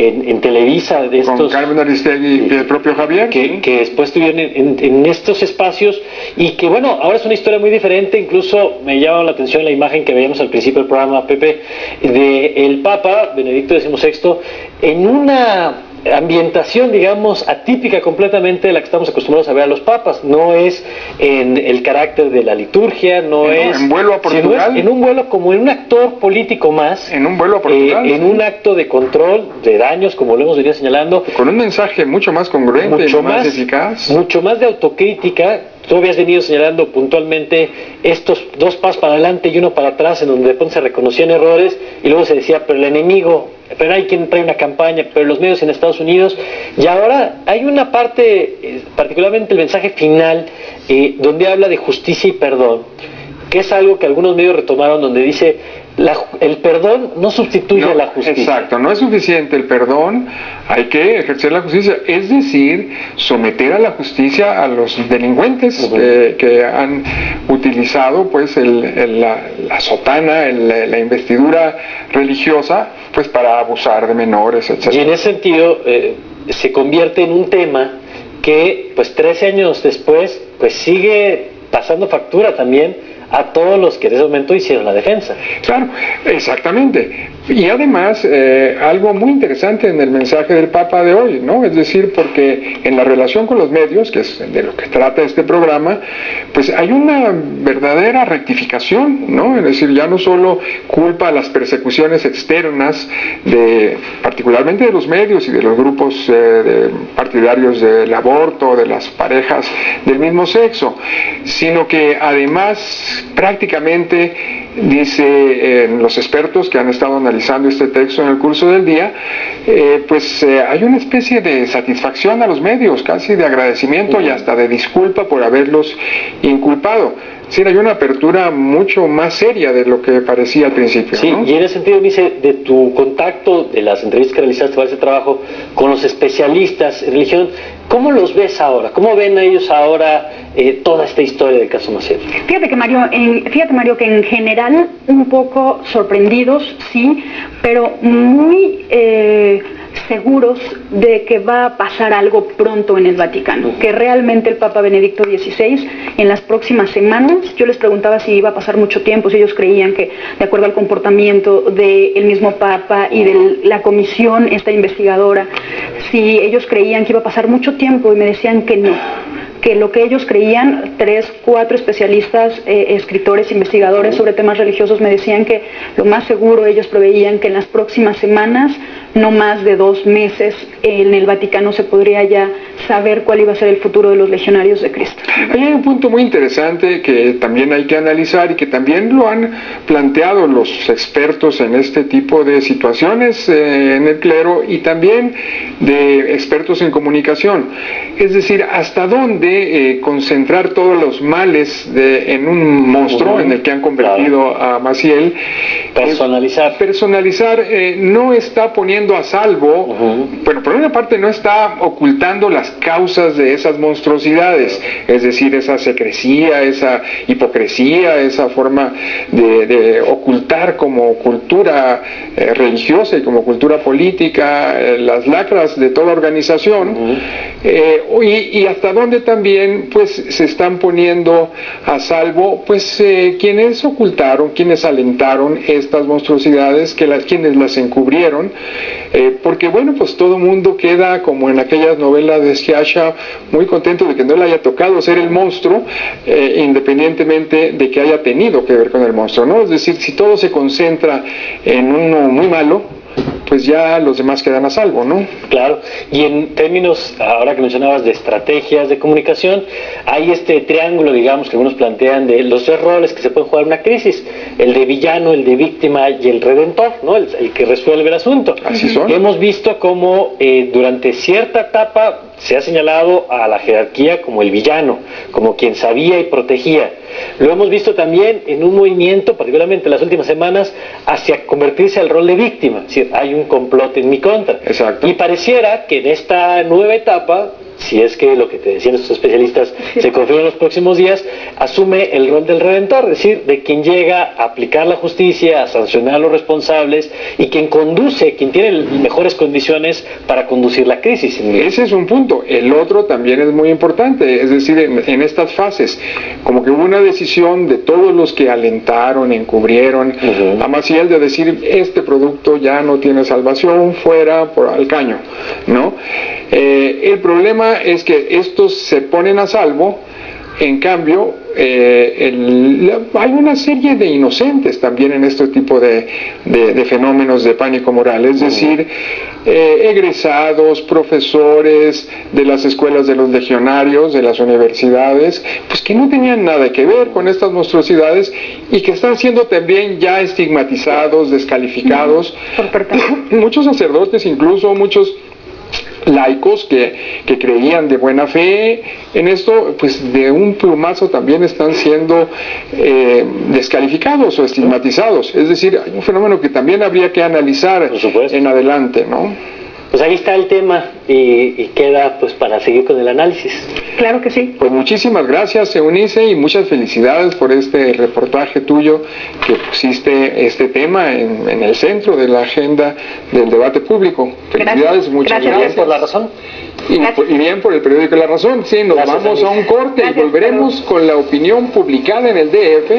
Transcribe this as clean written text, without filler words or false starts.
en Televisa, de estos... Con Carmen Aristegui y el propio Javier. Que después estuvieron en estos espacios, y que bueno, ahora es una historia muy diferente. Incluso me llama la atención la imagen que veíamos al principio del programa, Pepe, de el Papa Benedicto XVI en una ambientación, digamos, atípica completamente de la que estamos acostumbrados a ver a los papas. No es en el carácter de la liturgia, no es en vuelo a Portugal, en un vuelo como en un actor político más, en un vuelo a Portugal, en un acto de control de daños, como lo hemos venido señalando, con un mensaje mucho más congruente, mucho más eficaz, mucho más de autocrítica. Tú habías venido señalando puntualmente estos 2 pasos para adelante y 1 para atrás, en donde de pronto se reconocían errores y luego se decía, pero el enemigo, pero hay quien trae una campaña, pero los medios en Estados Unidos. Y ahora hay una parte, particularmente el mensaje final, donde habla de justicia y perdón, que es algo que algunos medios retomaron, donde dice, el perdón no sustituye a la justicia. Exacto, no es suficiente el perdón, hay que ejercer la justicia, es decir, someter a la justicia a los delincuentes que han utilizado pues la sotana, la investidura religiosa, pues para abusar de menores, etc. Y en ese sentido se convierte en un tema que pues 13 años después pues sigue pasando factura también a todos los que en ese momento hicieron la defensa. Claro, exactamente. Y además, algo muy interesante en el mensaje del Papa de hoy, ¿no? Es decir, porque en la relación con los medios, que es de lo que trata este programa, pues hay una verdadera rectificación, ¿no? Es decir, ya no solo culpa a las persecuciones externas, particularmente de los medios y de los grupos partidarios del aborto, de las parejas del mismo sexo, sino que además prácticamente, dice los expertos que han estado analizando este texto en el curso del día, hay una especie de satisfacción a los medios, casi de agradecimiento y hasta de disculpa por haberlos inculpado. Es decir, hay una apertura mucho más seria de lo que parecía al principio. Sí, ¿no? Y en ese sentido, dice, de tu contacto, de las entrevistas que realizaste para ese trabajo con los especialistas en religión, ¿cómo los ves ahora? ¿Cómo ven ellos ahora toda esta historia del caso Maciel? Fíjate, Mario, que en general un poco sorprendidos, sí, pero muy seguros de que va a pasar algo pronto en el Vaticano, que realmente el Papa Benedicto XVI en las próximas semanas, yo les preguntaba si iba a pasar mucho tiempo, si ellos creían que, de acuerdo al comportamiento del mismo Papa y de la comisión esta investigadora, si ellos creían que iba a pasar mucho tiempo, y me decían que no, que lo que ellos creían, 3, 4 especialistas, escritores, investigadores sobre temas religiosos, me decían que lo más seguro, ellos preveían que en las próximas semanas, no más de 2 meses, en el Vaticano se podría ya saber cuál iba a ser el futuro de los legionarios de Cristo. Hay un punto muy interesante que también hay que analizar y que también lo han planteado los expertos en este tipo de situaciones en el clero y también de expertos en comunicación. Es decir, hasta dónde concentrar todos los males en un monstruo en el que han convertido a Maciel. Personalizar no está poniendo a salvo, bueno, por una parte no está ocultando las causas de esas monstruosidades, es decir, esa secrecía, esa hipocresía, esa forma de ocultar como cultura religiosa y como cultura política las lacras de toda organización, y hasta dónde también pues se están poniendo a salvo pues quienes ocultaron, quienes alentaron estas monstruosidades, quienes las encubrieron, porque bueno, pues todo mundo queda como en aquellas novelas de Sciascia muy contento de que no le haya tocado ser el monstruo, independientemente de que haya tenido que ver con el monstruo, ¿no? Es decir, si todo se concentra en uno muy malo, pues ya los demás quedan a salvo, ¿no? Claro, y en términos, ahora que mencionabas de estrategias de comunicación, hay este triángulo, digamos, que algunos plantean de los 3 roles que se pueden jugar en una crisis, el de villano, el de víctima y el redentor, ¿no? El que resuelve el asunto. Así son. Hemos visto cómo durante cierta etapa se ha señalado a la jerarquía como el villano, como quien sabía y protegía. Lo hemos visto también en un movimiento, particularmente en las últimas semanas, hacia convertirse al rol de víctima. Es decir, hay un complot en mi contra. Exacto. Y pareciera que en esta nueva etapa si es que lo que te decían estos especialistas se confirma en los próximos días, asume el rol del redentor, es decir, de quien llega a aplicar la justicia, a sancionar a los responsables y quien conduce, quien tiene mejores condiciones para conducir la crisis. Ese es un punto. El otro también es muy importante, es decir, en estas fases, como que hubo una decisión de todos los que alentaron, encubrieron a Maciel de decir, este producto ya no tiene salvación, fuera al caño, ¿no? El problema es que estos se ponen a salvo. En cambio, hay una serie de inocentes también en este tipo de fenómenos de pánico moral, es decir, egresados, profesores de las escuelas de los legionarios, de las universidades, pues que no tenían nada que ver con estas monstruosidades y que están siendo también ya estigmatizados, descalificados. Muchos sacerdotes, incluso muchos laicos que creían de buena fe en esto, pues de un plumazo también están siendo descalificados o estigmatizados. Es decir, hay un fenómeno que también habría que analizar en adelante, ¿no? Pues ahí está el tema y queda pues para seguir con el análisis. Claro que sí. Pues muchísimas gracias, Eunice, y muchas felicidades por este reportaje tuyo que pusiste este tema en el centro de la agenda del debate público. Felicidades, muchas gracias. Bien por La Razón. Y bien por el periódico La Razón. Sí, nos vamos a un corte y volveremos con la opinión publicada en el DF.